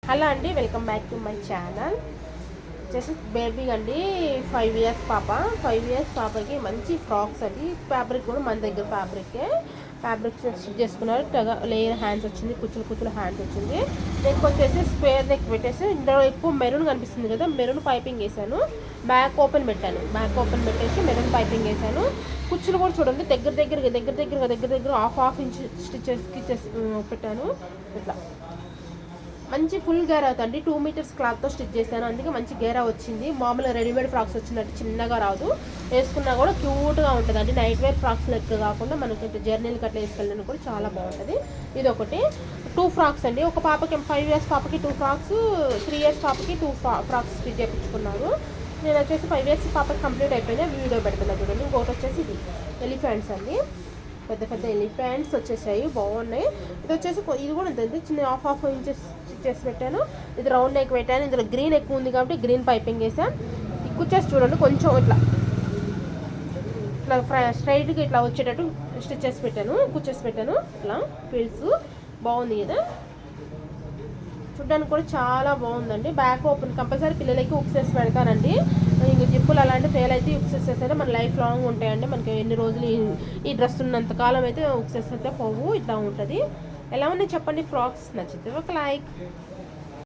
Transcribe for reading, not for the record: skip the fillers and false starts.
Hello అండి, welcome back to my channel. వచ్చేసి baby అండి, 5 ఇయర్స్ పాప. 5 ఇయర్స్ పాపకి మంచి ఫ్రాక్స్ అండి. ఫ్యాబ్రిక్ కూడా మన దగ్గర ఫ్యాబ్రిక్ స్టిచ్ చేసుకున్నారు. లేయర్ హ్యాండ్స్ వచ్చింది, కుచ్చులు హ్యాండ్స్ వచ్చింది. నెక్ వచ్చేసి స్క్వేర్ నెక్ పెట్టేసి ఇందులో ఎక్కువ మెరూన్ కనిపిస్తుంది కదా, మెరూన్ పైపింగ్ వేసాను. బ్యాక్ ఓపెన్ పెట్టేసి మెరూన్ పైపింగ్ వేసాను. కుచ్చులు కూడా చూడండి, దగ్గర హాఫ్ ఇంచ్ స్టిచెస్కి పెట్టాను. ఇట్లా మంచి ఫుల్ గేర్ అవుతుంది. 2 మీటర్స్ క్లాత్తో స్టిచ్ చేశాను, అందుకే మంచి గేరా వచ్చింది. మామూలుగా రెడీమేడ్ ఫ్రాక్స్ వచ్చినట్టు చిన్నగా రాదు, వేసుకున్నా కూడా క్యూట్గా ఉంటుంది అండి. నైట్ వేర్ ఫ్రాక్స్ లెక్క కాకుండా మనకి జర్నీలకి అట్లా వేసుకెళ్ళడానికి కూడా చాలా బాగుంటుంది. ఇది ఒకటి. 2 ఫ్రాక్స్ అండి. ఒక పాపకి 5 ఇయర్స్ పాపకి 2 ఫ్రాక్స్, 3 ఇయర్స్ పాపకి 2 ఫ్రాక్స్ స్టిచ్ చేయించుకున్నారు. నేను వచ్చేసి 5 ఇయర్స్ పాపకి కంప్లీట్ అయిపోయినాయి, వీడియో పెడుతున్నా చూడండి. ఇంకోటి వచ్చేసి ఇది ఎలిఫెంట్స్ అండి, పెద్ద ఎలిఫెంట్స్ వచ్చేసాయి, బాగున్నాయి. ఇది వచ్చేసి ఇది కూడా ఉంటుంది, చిన్న హాఫ్ ఇంచెస్ చేసి పెట్టాను. ఇది రౌండ్ నెక్ పెట్టాను. ఇందులో గ్రీన్ ఎక్కువ ఉంది కాబట్టి గ్రీన్ పైపింగ్ వేసాను. ఈ కుచ్చేసి చూడండి, కొంచెం ఇట్లా స్ట్రైట్గా ఇట్లా వచ్చేటట్టు స్టిచ్ చేసి పెట్టాను, కుచ్చేసి పెట్టాను. ఇట్లా ఫీల్డ్స్ బాగుంది కదా, చూడ్డానికి కూడా చాలా బాగుందండి. బ్యాక్ ఓపెన్ కంపల్సరీ పిల్లలకి ఉక్సెస్ పెడతానండి. ఇంక జిప్పులు అలాంటి ఫెయిల్ అయితే ఉక్సెస్ అయితే మన లైఫ్ లాంగ్ ఉంటాయండి. మనకి ఎన్ని రోజులు ఈ డ్రెస్ ఉన్నంత కాలం అయితే ఉక్సెస్ అయితే పోవు. ఇట్లా ఉంటుంది. ఎలా ఉన్నాయి చెప్పండి. ఫ్రాక్స్ నచ్చితే ఒక లైక్.